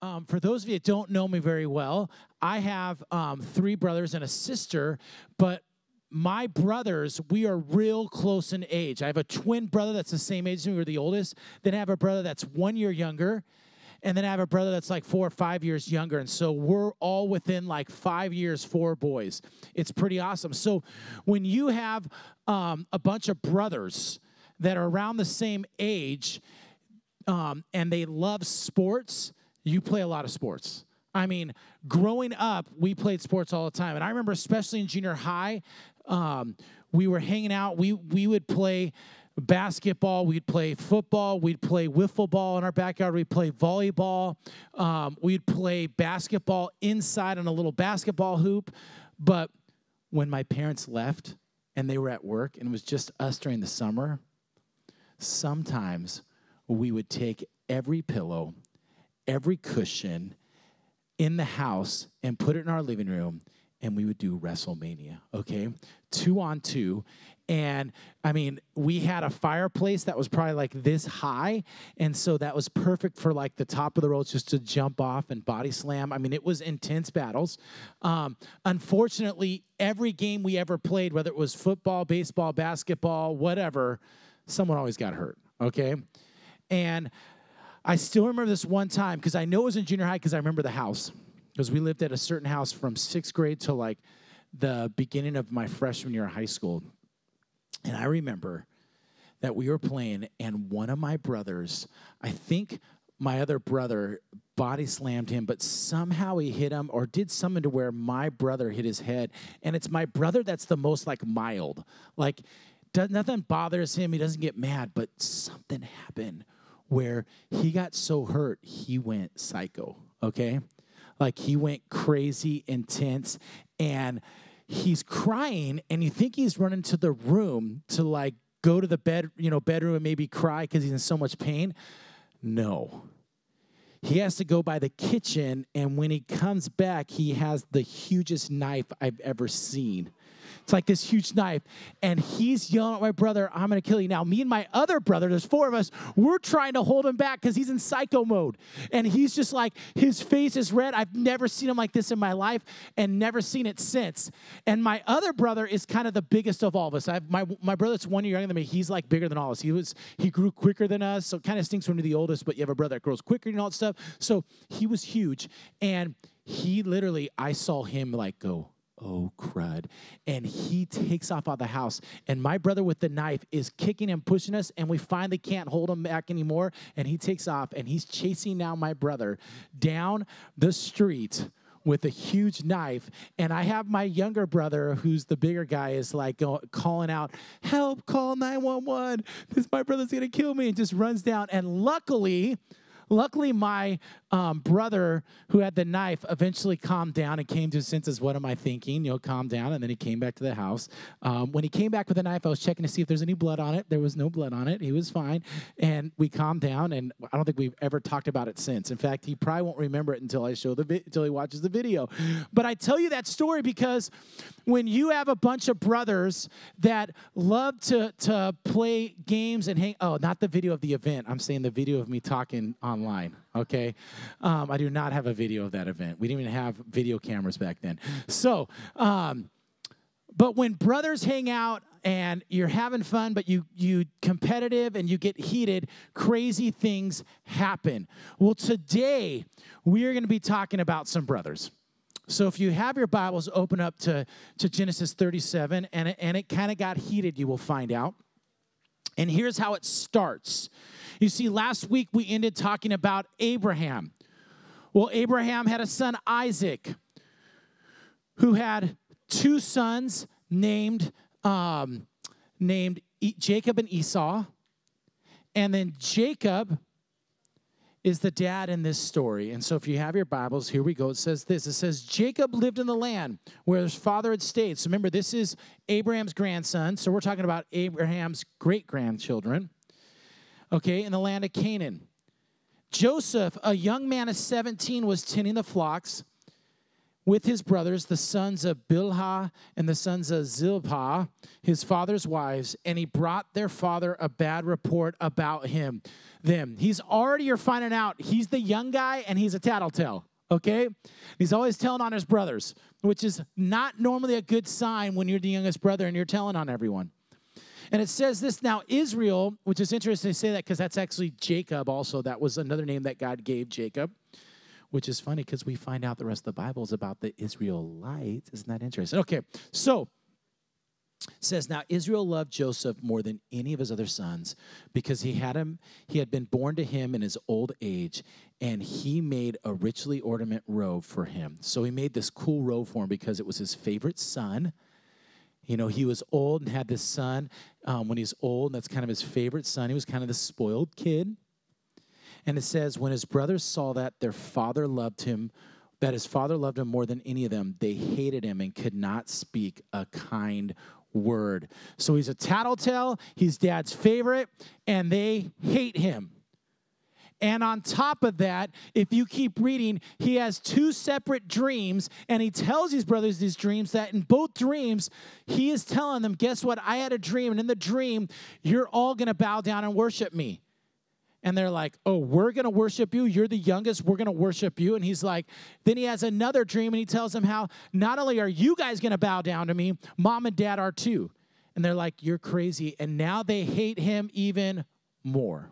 For those of you that don't know me very well, I have 3 brothers and a sister, but my brothers, we are real close in age. I have a twin brother that's the same age as me. We're the oldest. Then I have a brother that's 1 year younger. And then I have a brother that's like 4 or 5 years younger. And so we're all within like 5 years, 4 boys. It's pretty awesome. So when you have a bunch of brothers that are around the same age and they love sports, you play a lot of sports. I mean, growing up, we played sports all the time. And I remember especially in junior high, we were hanging out. We would play basketball, we'd play football, we'd play wiffle ball in our backyard, we'd play volleyball, we'd play basketball inside on a little basketball hoop. But when my parents left and they were at work and it was just us during the summer, sometimes we would take every pillow, every cushion in the house and put it in our living room, and we would do WrestleMania, okay? 2-on-2. And, I mean, we had a fireplace that was probably like this high, and so that was perfect for, like, the top of the ropes just to jump off and body slam. I mean, it was intense battles. Unfortunately, every game we ever played, whether it was football, baseball, basketball, whatever, someone always got hurt, okay? And I still remember this one time, because I know it was in junior high because I remember the house, because we lived at a certain house from 6th grade to, like, the beginning of my freshman year of high school. And I remember that we were playing, and one of my brothers, I think my other brother body slammed him, but somehow he hit him or did something to where my brother hit his head. And it's my brother that's the most, like, mild. Like, nothing bothers him. He doesn't get mad, but something happened where he got so hurt, he went psycho, okay? Like, he went crazy, intense, and he's crying, and you think he's running to the room to, like, go to the bedroom and maybe cry because he's in so much pain. No. He has to go by the kitchen, and when he comes back, he has the hugest knife I've ever seen. It's like this huge knife, and he's yelling at my brother, "I'm going to kill you." Now, me and my other brother, there's 4 of us, we're trying to hold him back because he's in psycho mode. And he's just like, his face is red. I've never seen him like this in my life and never seen it since. And my other brother is kind of the biggest of all of us. My brother's 1 year younger than me. He's like bigger than all of us. He grew quicker than us, so it kind of stinks when you're the oldest, but you have a brother that grows quicker and all that stuff. So he was huge. And he literally, I saw him like go, "Oh, crud." And he takes off out of the house. And my brother with the knife is kicking and pushing us, and we finally can't hold him back anymore. And he takes off, and he's chasing now my brother down the street with a huge knife. And I have my younger brother, who's the bigger guy, is like calling out, "Help, call 911. My brother's going to kill me," and just runs down. And luckily, my brother who had the knife eventually calmed down and came to his senses. What am I thinking? Calm down. And then he came back to the house. When he came back with the knife, I was checking to see if there's any blood on it. There was no blood on it. He was fine. And we calmed down, and I don't think we've ever talked about it since. In fact, he probably won't remember it until until he watches the video. But I tell you that story because when you have a bunch of brothers that love to play games and hang, not the video of the event. I'm saying the video of me talking online, okay? I do not have a video of that event. We didn't even have video cameras back then. So, but when brothers hang out and you're having fun, but you competitive and you get heated, crazy things happen. Well, today we are going to be talking about some brothers. So if you have your Bibles, open up to Genesis 37, and it kind of got heated, you will find out. And here's how it starts. You see, last week we ended talking about Abraham. Well, Abraham had a son, Isaac, who had 2 sons named Jacob and Esau. And then Jacob is the dad in this story. And so if you have your Bibles, here we go. It says this. It says, Jacob lived in the land where his father had stayed. So remember, this is Abraham's grandson. So we're talking about Abraham's great-grandchildren. Okay, in the land of Canaan. Joseph, a young man of 17, was tending the flocks with his brothers, the sons of Bilhah and the sons of Zilpah, his father's wives, and he brought their father a bad report about them. He's already, you're finding out, he's the young guy and he's a tattletale, okay? He's always telling on his brothers, which is not normally a good sign when you're the youngest brother and you're telling on everyone. And it says this, now Israel, which is interesting to say that because that's actually Jacob also. That was another name that God gave Jacob, which is funny because we find out the rest of the Bible is about the Israelites. Isn't that interesting? Okay, so it says, now Israel loved Joseph more than any of his other sons because he had been born to him in his old age, and he made a richly ornamented robe for him. So he made this cool robe for him because it was his favorite son. You know, he was old and had this son when he's old, and that's kind of his favorite son. He was kind of the spoiled kid. And it says, when his brothers saw that his father loved him more than any of them, they hated him and could not speak a kind word. So he's a tattletale, he's dad's favorite, and they hate him. And on top of that, if you keep reading, he has two separate dreams, and he tells his brothers these dreams that in both dreams, he is telling them, guess what? I had a dream, and in the dream, you're all going to bow down and worship me. And they're like, oh, we're going to worship you? You're the youngest. We're going to worship you. And he's like, then he has another dream, and he tells them how not only are you guys going to bow down to me, mom and dad are too. And they're like, you're crazy. And now they hate him even more.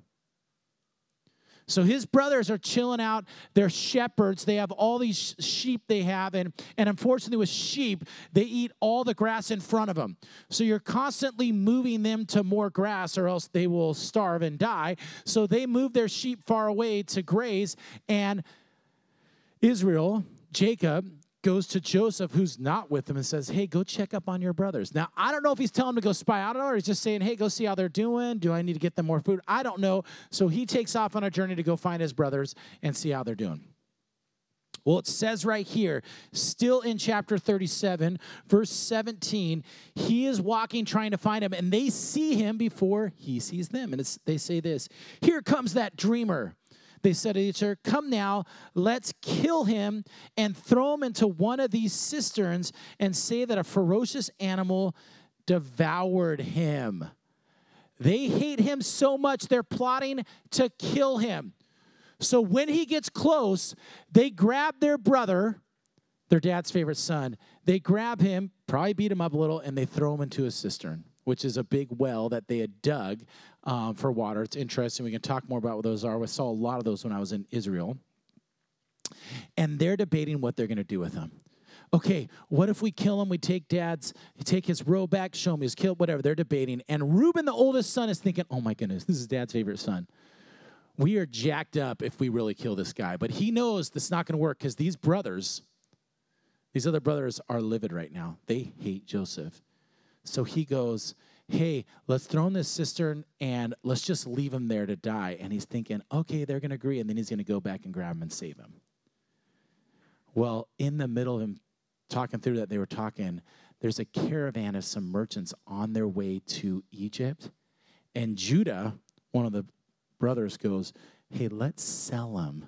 So his brothers are chilling out. They're shepherds. They have all these sheep they have. And unfortunately with sheep, they eat all the grass in front of them. So you're constantly moving them to more grass or else they will starve and die. So they move their sheep far away to graze. And Israel, Jacob, goes to Joseph, who's not with him, and says, hey, go check up on your brothers. Now, I don't know if he's telling them to go spy out or he's just saying, hey, go see how they're doing. Do I need to get them more food? I don't know. So he takes off on a journey to go find his brothers and see how they're doing. Well, it says right here, still in chapter 37, verse 17, he is walking trying to find him, and they see him before he sees them. And they say this, here comes that dreamer. They said to each other, come now, let's kill him and throw him into one of these cisterns and say that a ferocious animal devoured him. They hate him so much, they're plotting to kill him. So when he gets close, they grab their brother, their dad's favorite son. They grab him, probably beat him up a little, and they throw him into a cistern, which is a big well that they had dug for water. It's interesting. We can talk more about what those are. We saw a lot of those when I was in Israel. And they're debating what they're going to do with him. Okay, what if we kill him? We take his robe back, show him he's killed, whatever. They're debating. And Reuben, the oldest son, is thinking, oh my goodness, this is dad's favorite son. We are jacked up if we really kill this guy. But he knows this is not going to work because these other brothers are livid right now. They hate Joseph. So he goes, hey, let's throw in this cistern and let's just leave him there to die. And he's thinking, okay, they're going to agree. And then he's going to go back and grab him and save him. Well, in the middle of him talking through that, they were talking, there's a caravan of some merchants on their way to Egypt. And Judah, one of the brothers, goes, hey, let's sell him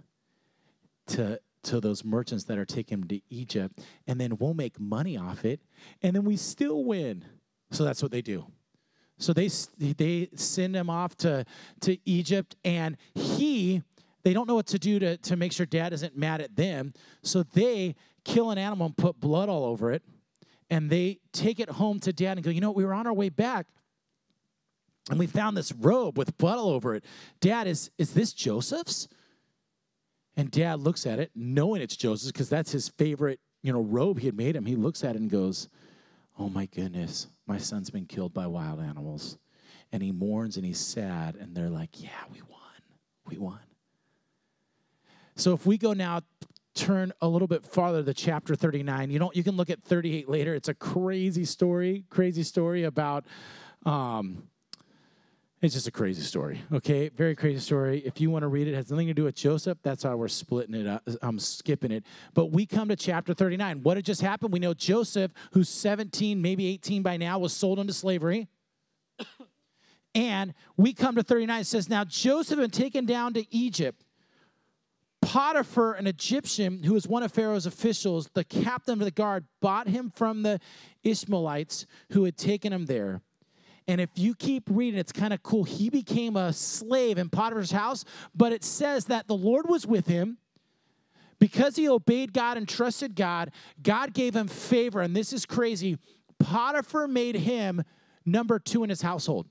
to those merchants that are taking him to Egypt. And then we'll make money off it. And then we still win. So that's what they do. So they send him off to Egypt, and they don't know what to do to make sure dad isn't mad at them. So they kill an animal and put blood all over it, and they take it home to dad and go, you know, we were on our way back, and we found this robe with blood all over it. Dad, is this Joseph's? And dad looks at it, knowing it's Joseph's, because that's his favorite, robe he had made him. He looks at it and goes, oh my goodness, my son's been killed by wild animals. And he mourns and he's sad. And they're like, yeah, we won. We won. So if we go now, turn a little bit farther to chapter 39. You can look at 38 later. It's a crazy story about, it's just a crazy story, okay? Very crazy story. If you want to read it, it has nothing to do with Joseph. That's how we're splitting it up. I'm skipping it. But we come to chapter 39. What had just happened? We know Joseph, who's 17, maybe 18 by now, was sold into slavery. And we come to 39. It says, now Joseph had been taken down to Egypt. Potiphar, an Egyptian who was one of Pharaoh's officials, the captain of the guard, bought him from the Ishmaelites who had taken him there. And if you keep reading, it's kind of cool. He became a slave in Potiphar's house, but it says that the Lord was with him. Because he obeyed God and trusted God, God gave him favor. And this is crazy. Potiphar made him number 2 in his household.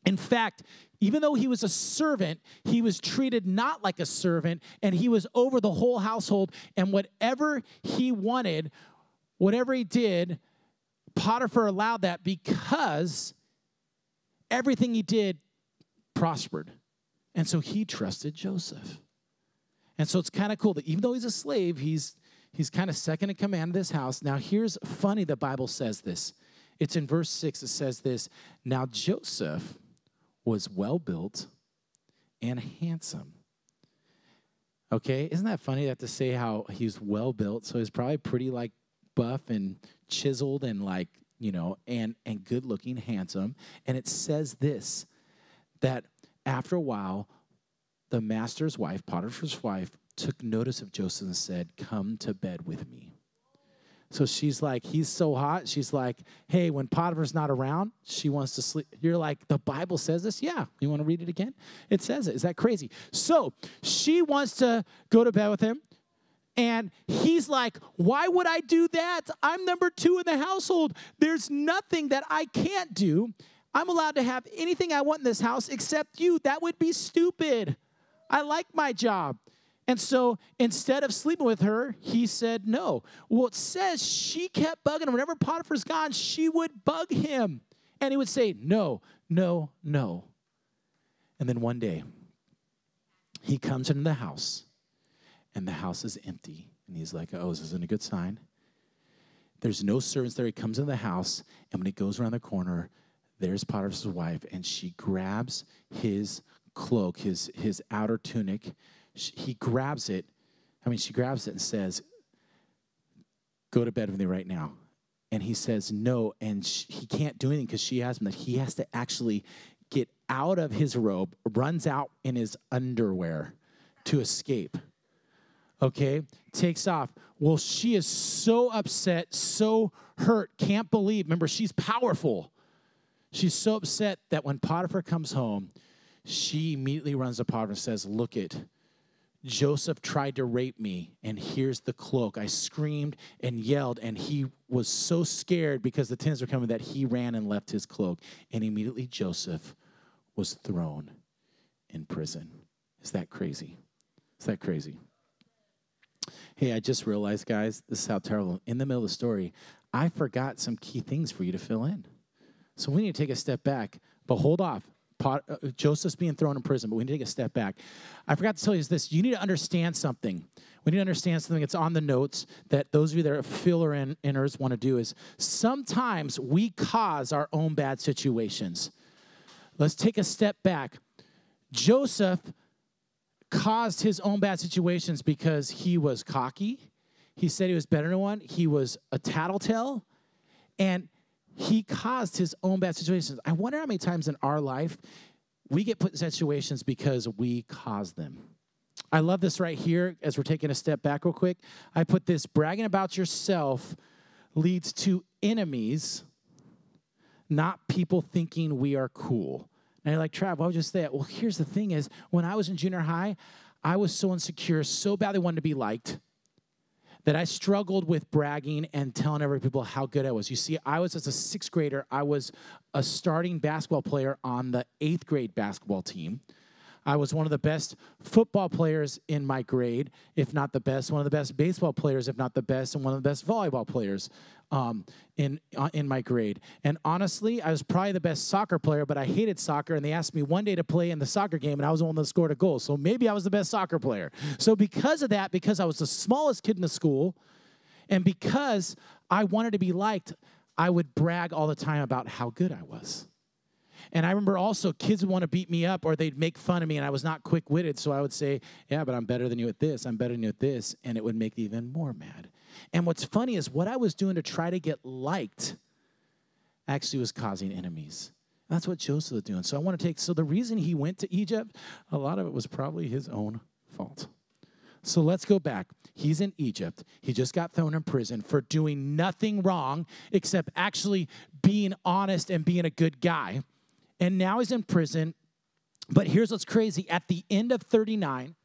In fact, even though he was a servant, he was treated not like a servant, and he was over the whole household. And whatever he wanted, whatever he did, Potiphar allowed that because everything he did prospered. And so he trusted Joseph. And so it's kind of cool that even though he's a slave, he's kind of second in command of this house. Now, here's funny, the Bible says this. It's in verse 6, it says this. Now, Joseph was well-built and handsome. Okay, isn't that funny that to say how he's well-built? So he's probably pretty, like, buff and chiseled and, like, you know, and good-looking, handsome. And it says this, that after a while, the master's wife, Potiphar's wife, took notice of Joseph and said, come to bed with me. So she's like, he's so hot. She's like, hey, when Potiphar's not around, she wants to sleep. You're like, the Bible says this? Yeah. You want to read it again? It says it. Is that crazy? So she wants to go to bed with him. And he's like, why would I do that? I'm number 2 in the household. There's nothing that I can't do. I'm allowed to have anything I want in this house except you. That would be stupid. I like my job. And so instead of sleeping with her, he said no. Well, it says she kept bugging him. Whenever Potiphar's gone, she would bug him. And he would say, no, no, no. And then one day, he comes into the house, and the house is empty. And he's like, oh, this isn't a good sign. There's no servants there. He comes into the house, and when he goes around the corner, there's Potiphar's wife, and she grabs his cloak, his outer tunic. He grabs it. She grabs it and says, go to bed with me right now. And he says no, and he can't do anything because she asked him that he has to actually get out of his robe, runs out in his underwear to escape. Okay, takes off. Well, she is so upset, so hurt, can't believe. Remember, she's powerful. She's so upset that when Potiphar comes home, she immediately runs to Potiphar and says, look it, Joseph tried to rape me, and here's the cloak. I screamed and yelled, and he was so scared because the tenants were coming that he ran and left his cloak. And immediately Joseph was thrown in prison. Is that crazy? Is that crazy? Hey, I just realized, guys, this is how terrible. In the middle of the story, I forgot some key things for you to fill in. So we need to take a step back, but hold off. Joseph's being thrown in prison, but we need to take a step back. I forgot to tell you this. You need to understand something. We need to understand something. It's on the notes that those of you that are filler inners want to do is sometimes we cause our own bad situations. Let's take a step back. Joseph caused his own bad situations because he was cocky. He said he was better than one. He was a tattletale. And he caused his own bad situations. I wonder how many times in our life we get put in situations because we caused them. I love this right here as we're taking a step back real quick. I put this, bragging about yourself leads to enemies, not people thinking we are cool. And you're like, Trav, why would you say that? Well, here's the thing is, when I was in junior high, I was so insecure, so badly wanted to be liked, that I struggled with bragging and telling every people how good I was. You see, I was, as a 6th grader, I was a starting basketball player on the 8th grade basketball team. I was one of the best football players in my grade, if not the best, one of the best baseball players, if not the best, and one of the best volleyball players in my grade. And honestly, I was probably the best soccer player, but I hated soccer, and they asked me one day to play in the soccer game, and I was the one that scored a goal. So maybe I was the best soccer player. So because of that, because I was the smallest kid in the school, and because I wanted to be liked, I would brag all the time about how good I was. And I remember also kids would want to beat me up or they'd make fun of me, and I was not quick-witted, so I would say, yeah, but I'm better than you at this. I'm better than you at this, and it would make me even more mad. And what's funny is what I was doing to try to get liked actually was causing enemies. That's what Joseph was doing. So I want to so the reason he went to Egypt, a lot of it was probably his own fault. So let's go back. He's in Egypt. He just got thrown in prison for doing nothing wrong except actually being honest and being a good guy. And now he's in prison. But here's what's crazy. At the end of 39,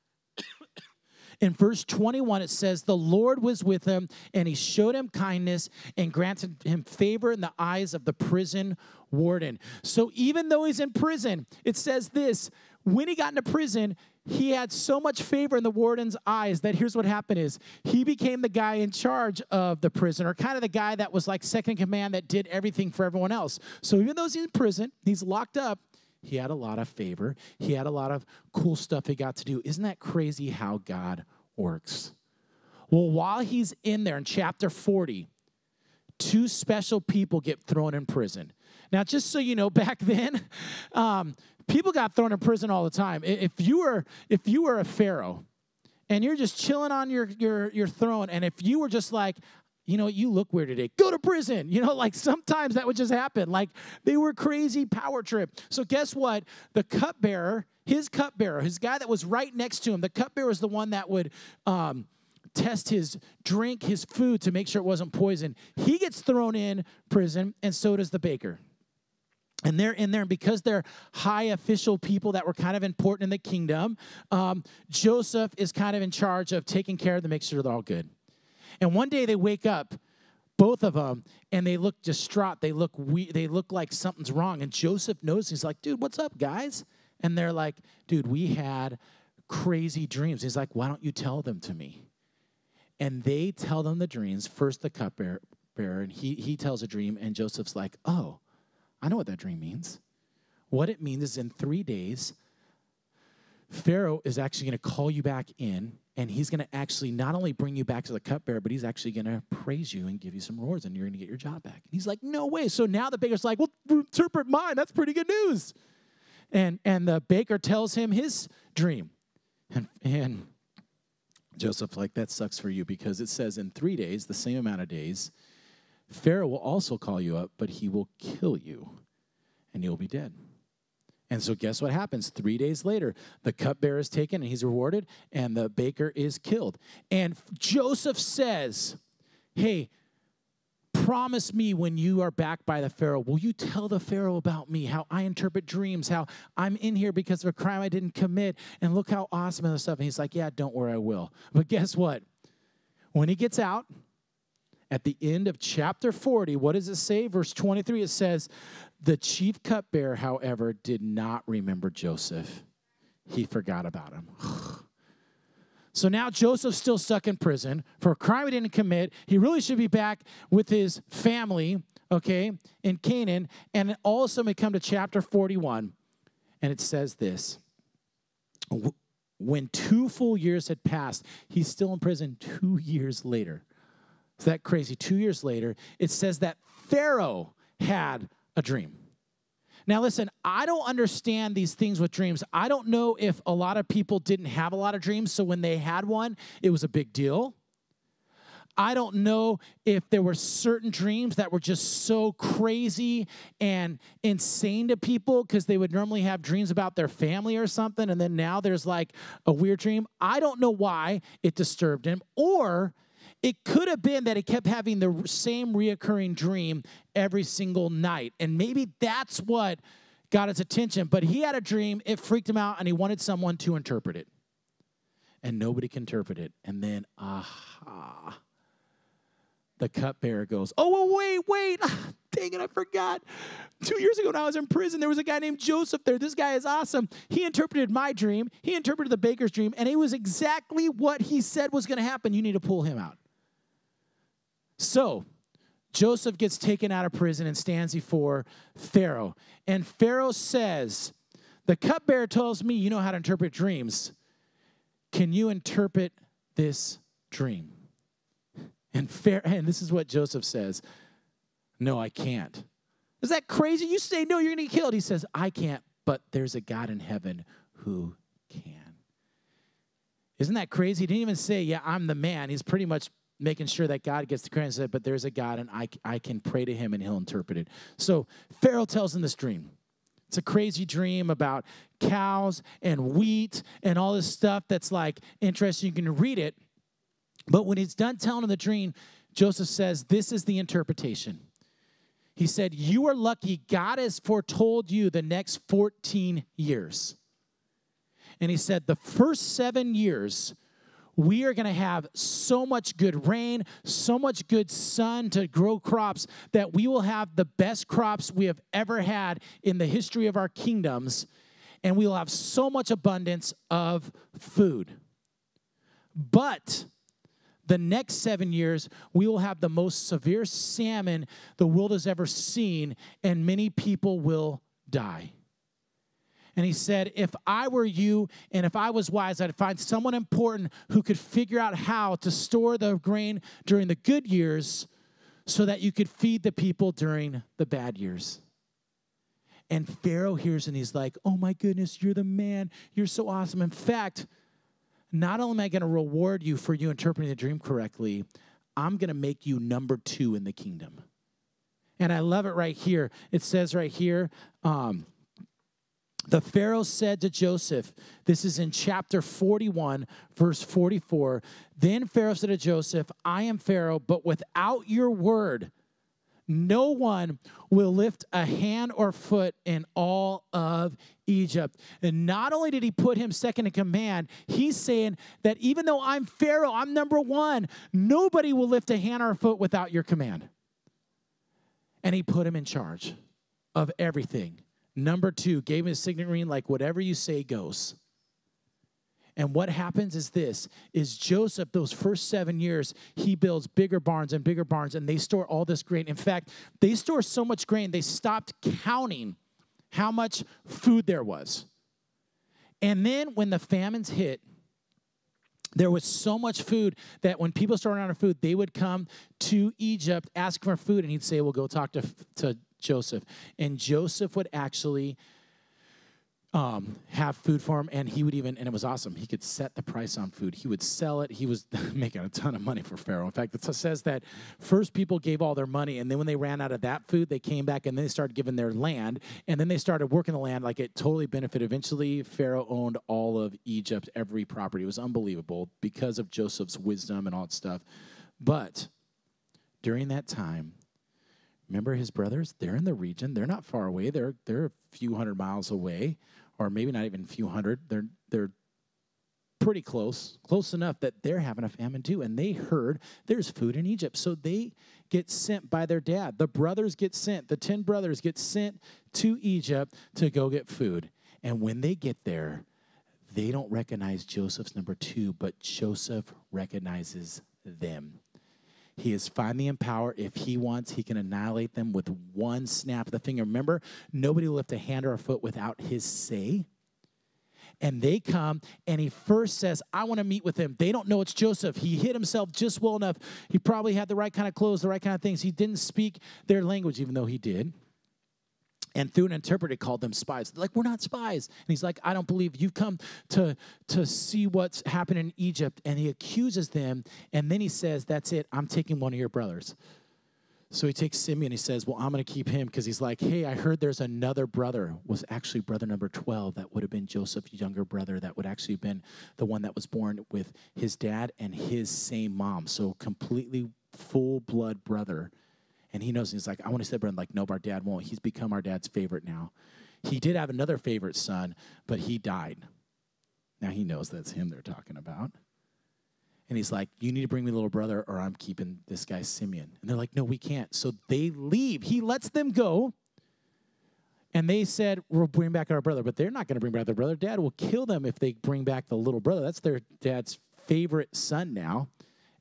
in verse 21, it says, the Lord was with him, and he showed him kindness and granted him favor in the eyes of the prison warden. So even though he's in prison, it says this, when he got into prison, he had so much favor in the warden's eyes that here's what happened is he became the guy in charge of the prison, or kind of the guy that was like second in command that did everything for everyone else. So even though he's in prison, he's locked up, he had a lot of favor. He had a lot of cool stuff he got to do. Isn't that crazy how God works? Well, while he's in there in chapter 40, two special people get thrown in prison. Now, just so you know, back then, people got thrown in prison all the time. If you were a pharaoh and you're just chilling on your throne, and if you were just like, you know, you look weird today, go to prison. You know, like sometimes that would just happen. Like they were crazy power trip. So guess what? The cupbearer, his guy that was right next to him, the cupbearer was the one that would test his drink, his food to make sure it wasn't poison. He gets thrown in prison, and so does the baker. And they're in there, and because they're high official people that were kind of important in the kingdom, Joseph is kind of in charge of taking care of them, make sure they're all good. And one day they wake up, both of them, and they look distraught. They look like something's wrong. And Joseph knows. He's like, dude, what's up, guys? And they're like, dude, we had crazy dreams. He's like, why don't you tell them to me? And they tell them the dreams. First the cupbearer, and he tells a dream, and Joseph's like, oh, I know what that dream means. What it means is in 3 days, Pharaoh is actually going to call you back in, and he's going to actually not only bring you back to the cupbearer, but he's actually going to praise you and give you some rewards, and you're going to get your job back. And he's like, no way. So now the baker's like, well, interpret mine. That's pretty good news. And the baker tells him his dream. And Joseph's like, that sucks for you, because it says in 3 days, the same amount of days, Pharaoh will also call you up, but he will kill you, and you'll be dead. And so guess what happens? 3 days later, the cupbearer is taken, and he's rewarded, and the baker is killed. And Joseph says, hey, promise me when you are back by the Pharaoh, will you tell the Pharaoh about me, how I interpret dreams, how I'm in here because of a crime I didn't commit, and look how awesome and stuff. And he's like, yeah, don't worry, I will. But guess what? When he gets out, at the end of chapter 40, what does it say? Verse 23, it says, the chief cupbearer, however, did not remember Joseph. He forgot about him. So now Joseph's still stuck in prison for a crime he didn't commit. He really should be back with his family, okay, in Canaan. And all of a sudden we come to chapter 41, and it says this. When 2 full years had passed, he's still in prison 2 years later. Is that crazy? 2 years later, it says that Pharaoh had a dream. Now, listen, I don't understand these things with dreams. I don't know if a lot of people didn't have a lot of dreams, so when they had one, it was a big deal. I don't know if there were certain dreams that were just so crazy and insane to people because they would normally have dreams about their family or something, and then now there's like a weird dream. I don't know why it disturbed him, or it could have been that he kept having the same reoccurring dream every single night. And maybe that's what got his attention. But he had a dream, it freaked him out, and he wanted someone to interpret it. And nobody can interpret it. And then, the cupbearer goes, oh, wait. Dang it, I forgot. 2 years ago when I was in prison, there was a guy named Joseph there. This guy is awesome. He interpreted my dream. He interpreted the baker's dream. And it was exactly what he said was going to happen. You need to pull him out. So Joseph gets taken out of prison and stands before Pharaoh. And Pharaoh says, the cupbearer tells me you know how to interpret dreams. Can you interpret this dream? And this is what Joseph says. No, I can't. Is that crazy? You say, no, you're going to get killed. He says, I can't, but there's a God in heaven who can. Isn't that crazy? He didn't even say, yeah, I'm the man. He's pretty much making sure that God gets the credit. He said, but there's a God, and I can pray to him, and he'll interpret it. So Pharaoh tells him this dream. It's a crazy dream about cows and wheat and all this stuff that's like interesting. You can read it. But when he's done telling him the dream, Joseph says, this is the interpretation. He said, you are lucky. God has foretold you the next 14 years. And he said, the first 7 years, we are going to have so much good rain, so much good sun to grow crops that we will have the best crops we have ever had in the history of our kingdoms, and we will have so much abundance of food. But the next 7 years, we will have the most severe famine the world has ever seen, and many people will die. And he said, if I were you and if I was wise, I'd find someone important who could figure out how to store the grain during the good years so that you could feed the people during the bad years. And Pharaoh hears and he's like, oh my goodness, you're the man. You're so awesome. In fact, not only am I going to reward you for you interpreting the dream correctly, I'm going to make you number 2 in the kingdom. And I love it right here. It says right here, the Pharaoh said to Joseph, this is in chapter 41, verse 44, then Pharaoh said to Joseph, I am Pharaoh, but without your word, no one will lift a hand or foot in all of Egypt. And not only did he put him second in command, he's saying that even though I'm Pharaoh, I'm number 1, nobody will lift a hand or a foot without your command. And he put him in charge of everything. Number 2, gave him his signet ring, like whatever you say goes. And what happens is this, is Joseph, those first 7 years, he builds bigger barns, and they store all this grain. In fact, they store so much grain, they stopped counting how much food there was. And then when the famines hit, there was so much food that when people started running out of food, they would come to Egypt asking for food, and he'd say, well, go talk to Joseph. And Joseph would actually have food for him, and he would even, and it was awesome, he could set the price on food. He would sell it. He was making a ton of money for Pharaoh. In fact, it says that first people gave all their money, and then when they ran out of that food, they came back, and then they started giving their land, and then they started working the land like it totally benefited. Eventually, Pharaoh owned all of Egypt, every property. It was unbelievable because of Joseph's wisdom and all that stuff. But during that time, remember his brothers? They're in the region. They're not far away. They're a few hundred miles away, or maybe not even a few hundred. They're pretty close enough that they're having a famine too. And they heard there's food in Egypt. So they get sent by their dad. The brothers get sent. The 10 brothers get sent to Egypt to go get food. And when they get there, they don't recognize Joseph's number 2, but Joseph recognizes them. He is finally in power. If he wants, he can annihilate them with one snap of the finger. Remember, nobody will lift a hand or a foot without his say. And they come, and he first says, I want to meet with him. They don't know it's Joseph. He hid himself just well enough. He probably had the right kind of clothes, the right kind of things. He didn't speak their language, even though he did. And through an interpreter, called them spies. They're like, we're not spies. And he's like, I don't believe you've come to see what's happened in Egypt. And he accuses them. And then he says, that's it. I'm taking one of your brothers. So he takes Simeon. He says, well, I'm going to keep him, because he's like, hey, I heard there's another brother. Was actually brother number 12. That would have been Joseph's younger brother. That would actually have been the one that was born with his dad and his same mom. So completely full-blood brother. And he knows, he's like, I want to say, brother, like, nope, our dad won't. He's become our dad's favorite now. He did have another favorite son, but he died. Now he knows that's him they're talking about. And he's like, you need to bring me a little brother, or I'm keeping this guy Simeon. And they're like, no, we can't. So they leave. He lets them go. And they said, we'll bring back our brother. But they're not going to bring back their brother. Dad will kill them if they bring back the little brother. That's their dad's favorite son now.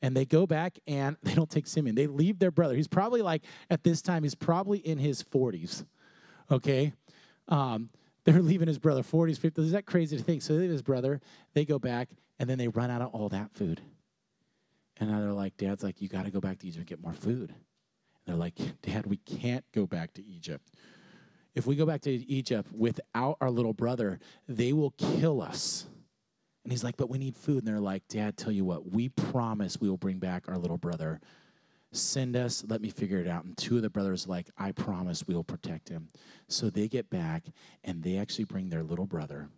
And they go back, and they don't take Simeon. They leave their brother. He's probably like, at this time, he's probably in his 40s, okay? They're leaving his brother, 40s, 50s. Is that crazy to think? So they leave his brother. They go back, and then they run out of all that food. And now they're like, Dad's like, you got to go back to Egypt and get more food. And they're like, Dad, we can't go back to Egypt. If we go back to Egypt without our little brother, they will kill us. And he's like, but we need food. And they're like, Dad, tell you what, we promise we will bring back our little brother Send us, let me figure it out. And two of the brothers like, I promise we'll protect him. So they get back, and they actually bring their little brother.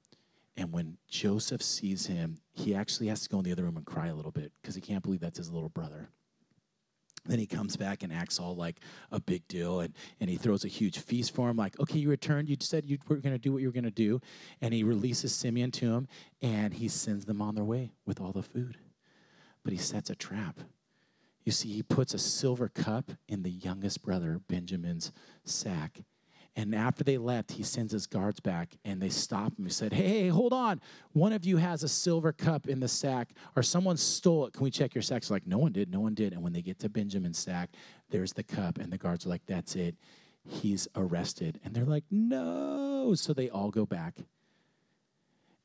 And when Joseph sees him, he actually has to go in the other room and cry a little bit because he can't believe that's his little brother. Then he comes back and acts all like a big deal, and he throws a huge feast for him, like, okay, you returned. You said you were going to do what you were going to do. And he releases Simeon to him, and he sends them on their way with all the food. But he sets a trap. You see, he puts a silver cup in the youngest brother, Benjamin's sack. And after they left, he sends his guards back, and they stop him. He said, hey, hold on. One of you has a silver cup in the sack, or someone stole it. Can we check your sacks? Like, no one did. And when they get to Benjamin's sack, there's the cup, and the guards are like, that's it. He's arrested. And they're like, no. So they all go back.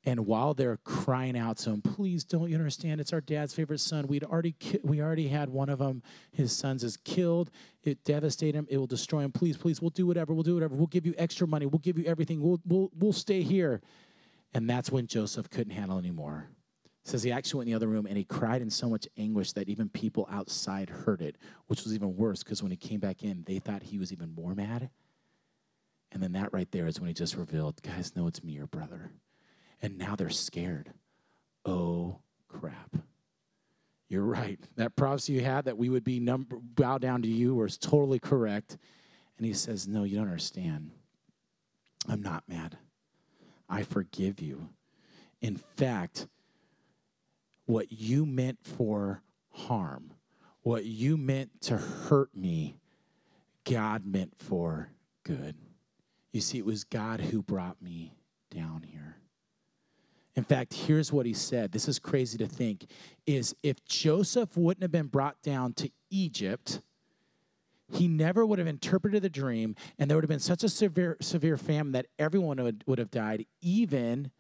And while they're crying out to him, please, don't you understand? It's our dad's favorite son. We already had one of them. His sons is killed. It devastated him. It will destroy him. Please, we'll do whatever. We'll give you extra money. We'll give you everything. We'll stay here. And that's when Joseph couldn't handle anymore. It says he actually went in the other room, and he cried in so much anguish that even people outside heard it, which was even worse because when he came back in, they thought he was even more mad. And then that right there is when he just revealed, guys, no, it's me, your brother. And now they're scared. Oh, crap. You're right. That prophecy you had that we would be bow down to you was totally correct. And he says, no, you don't understand. I'm not mad. I forgive you. In fact, what you meant for harm, what you meant to hurt me, God meant for good. You see, it was God who brought me down here. In fact, here's what he said. This is crazy to think, is if Joseph wouldn't have been brought down to Egypt, he never would have interpreted the dream, and there would have been such a severe famine that everyone would have died, even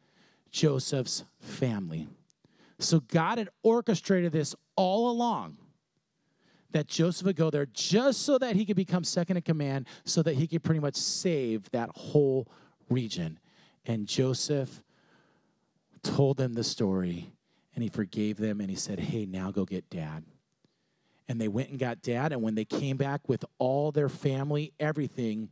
Joseph's family. So God had orchestrated this all along, that Joseph would go there just so that he could become second in command, so that he could pretty much save that whole region. And Joseph told them the story, and he forgave them, and he said, hey, now go get Dad. And they went and got Dad, and when they came back with all their family, everything,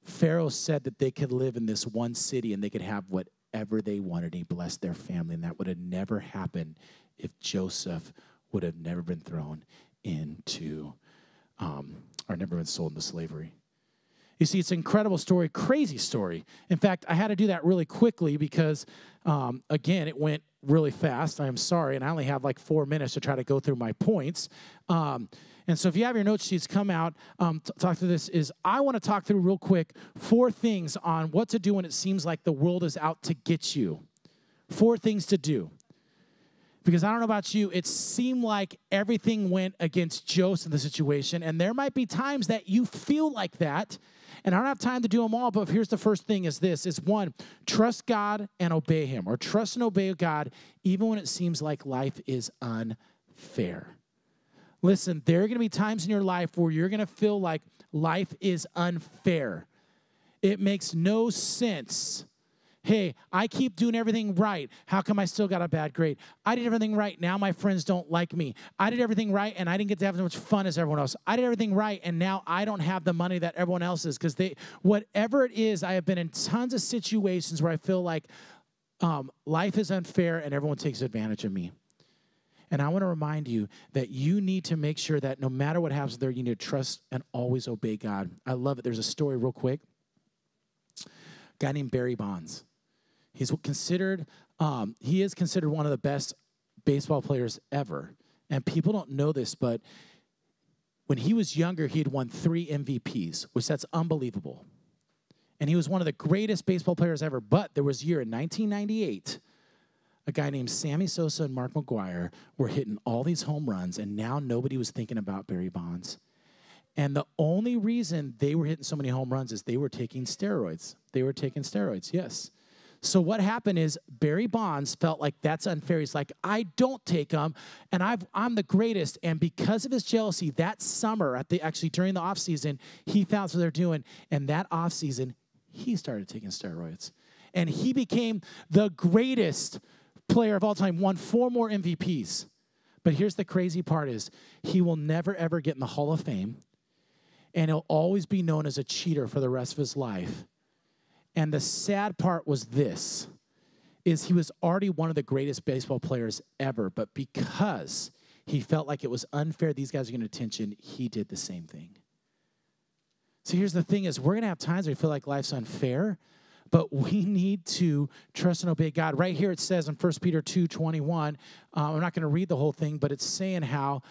Pharaoh said that they could live in this one city, and they could have whatever they wanted. He blessed their family, and that would have never happened if Joseph would have never been thrown into, or never been sold into slavery. You see, it's an incredible story, crazy story. In fact, I had to do that really quickly because, again, it went really fast. I'm sorry, and I only have like 4 minutes to try to go through my points. And so if you have your note sheets, come out, talk through this. I want to talk through real quick 4 things on what to do when it seems like the world is out to get you. 4 things to do. Because I don't know about you, it seemed like everything went against Joseph in the situation, and there might be times that you feel like that. And I don't have time to do them all, but here's the first thing is this. Is 1, trust God and obey him. Or trust and obey God even when it seems like life is unfair. Listen, there are going to be times in your life where you're going to feel like life is unfair. It makes no sense. Hey, I keep doing everything right. How come I still got a bad grade? I did everything right. Now my friends don't like me. I did everything right, and I didn't get to have as much fun as everyone else. I did everything right, and now I don't have the money that everyone else is. Because whatever it is, I have been in tons of situations where I feel like life is unfair and everyone takes advantage of me. And I want to remind you that you need to make sure that no matter what happens there, you need to trust and always obey God. I love it. There's a story real quick. A guy named Barry Bonds. He is considered one of the best baseball players ever. And people don't know this, but when he was younger, he had won 3 MVPs, which that's unbelievable. And he was one of the greatest baseball players ever. But there was a year in 1998, a guy named Sammy Sosa and Mark McGwire were hitting all these home runs, and now nobody was thinking about Barry Bonds. And the only reason they were hitting so many home runs is they were taking steroids. Yes. So what happened is Barry Bonds felt like that's unfair. He's like, I don't take them, and I'm the greatest. And because of his jealousy, that summer, during the offseason, he found what they're doing. And that offseason, he started taking steroids. And he became the greatest player of all time, won 4 more MVPs. But here's the crazy part is he will never, ever get in the Hall of Fame, and he'll always be known as a cheater for the rest of his life. And the sad part was this, is he was already one of the greatest baseball players ever, but because he felt like it was unfair, these guys are getting attention, he did the same thing. So here's the thing is, we're going to have times where we feel like life's unfair, but we need to trust and obey God. Right here it says in 1 Peter 2:21, I'm not going to read the whole thing, but it's saying how,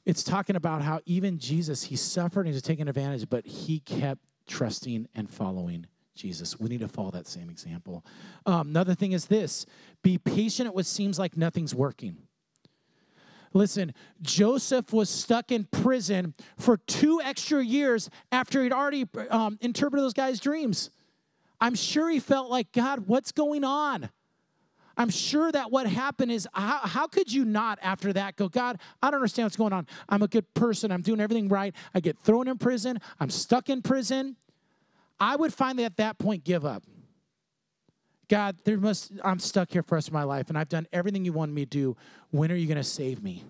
it's talking about how even Jesus, he suffered and he was taken advantage, but he kept trusting and following Jesus. We need to follow that same example. Another thing is this, be patient at what seems like nothing's working. Listen, Joseph was stuck in prison for 2 extra years after he'd already interpreted those guys' dreams. I'm sure he felt like, God, what's going on? I'm sure that what happened is, how could you not after that go, God, I don't understand what's going on. I'm a good person. I'm doing everything right. I get thrown in prison. I'm stuck in prison. I would finally at that point give up. God, I'm stuck here for the rest of my life, and I've done everything you wanted me to do. When are you going to save me?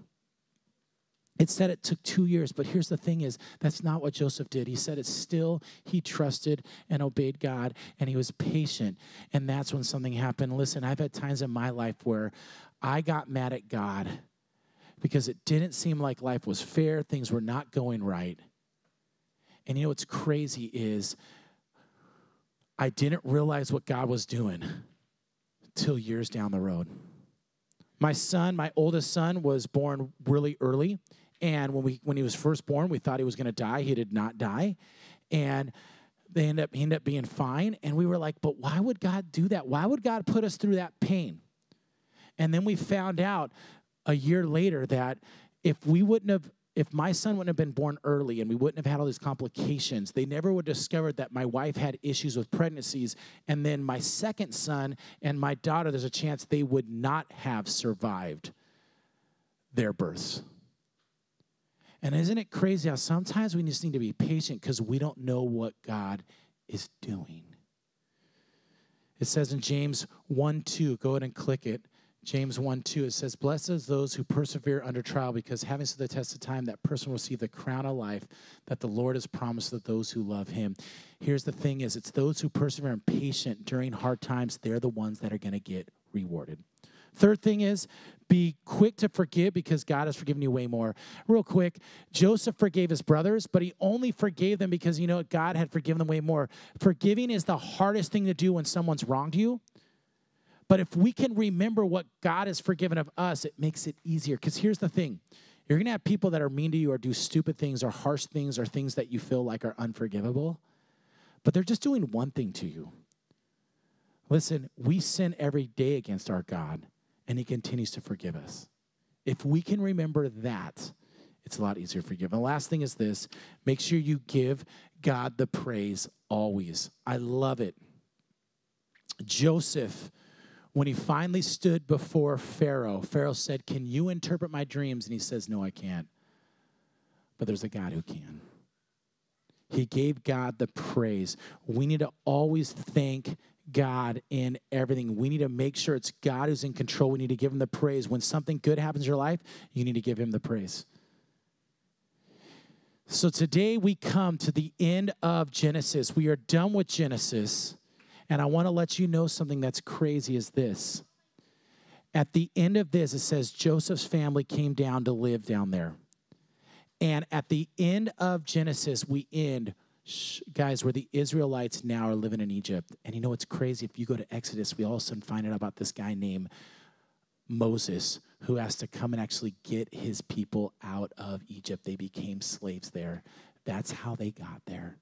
It said it took 2 years, but here's the thing is, that's not what Joseph did. He said he trusted and obeyed God, and he was patient, and that's when something happened. Listen, I've had times in my life where I got mad at God because it didn't seem like life was fair. Things were not going right. And you know what's crazy is I didn't realize what God was doing till years down the road. My oldest son, was born really early. And when he was first born, we thought he was going to die. He did not die. And he ended up being fine. And we were like, but why would God do that? Why would God put us through that pain? And then we found out a year later that if my son wouldn't have been born early and we wouldn't have had all these complications, they never would have discovered that my wife had issues with pregnancies. And then my second son and my daughter, there's a chance they would not have survived their births. And isn't it crazy how sometimes we just need to be patient because we don't know what God is doing? It says in James 1:2, go ahead and click it. James 1:2, it says, blessed is those who persevere under trial, because having stood the test of time, that person will receive the crown of life that the Lord has promised to those who love him. Here's the thing is, it's those who persevere and patient during hard times, they're the ones that are going to get rewarded. Third thing is, be quick to forgive because God has forgiven you way more. Real quick, Joseph forgave his brothers, but he only forgave them because, God had forgiven them way more. Forgiving is the hardest thing to do when someone's wronged you. But if we can remember what God has forgiven of us, it makes it easier. Because here's the thing. You're going to have people that are mean to you or do stupid things or harsh things or things that you feel like are unforgivable. But they're just doing one thing to you. Listen, we sin every day against our God, and he continues to forgive us. If we can remember that, it's a lot easier to forgive. And the last thing is this. Make sure you give God the praise always. I love it. Joseph, when he finally stood before Pharaoh, Pharaoh said, can you interpret my dreams? And he says, no, I can't. But there's a God who can. He gave God the praise. We need to always thank God in everything. We need to make sure it's God who's in control. We need to give him the praise. When something good happens in your life, you need to give him the praise. So today we come to the end of Genesis. We are done with Genesis. And I want to let you know something that's crazy is this. At the end of this, it says Joseph's family came down to live down there. And at the end of Genesis, we end, guys, where the Israelites now are living in Egypt. And you know what's crazy? If you go to Exodus, we all of a sudden find out about this guy named Moses, who has to come and actually get his people out of Egypt. They became slaves there. That's how they got there.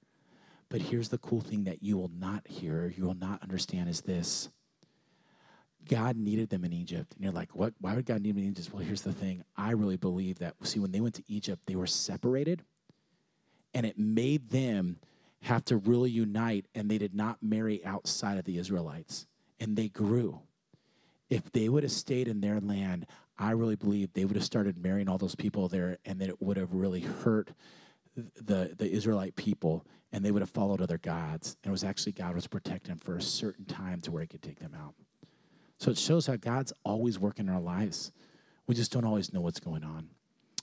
But here's the cool thing that you will not hear, you will not understand is this. God needed them in Egypt. And you're like, what? Why would God need them in Egypt? Well, here's the thing. I really believe that, see, when they went to Egypt, they were separated. And it made them have to really unite. And they did not marry outside of the Israelites. And they grew. If they would have stayed in their land, I really believe they would have started marrying all those people there. And then it would have really hurt the Israelite people. And they would have followed other gods. And it was actually God was protecting them for a certain time to where he could take them out. So it shows how God's always working in our lives. We just don't always know what's going on.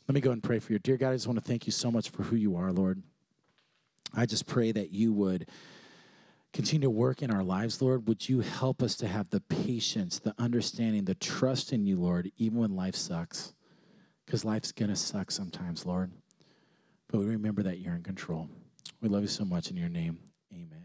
Let me go and pray for you. Dear God, I just want to thank you so much for who you are, Lord. I just pray that you would continue to work in our lives, Lord. Would you help us to have the patience, the understanding, the trust in you, Lord, even when life sucks? Because life's going to suck sometimes, Lord. But we remember that you're in control. We love you so much in your name. Amen.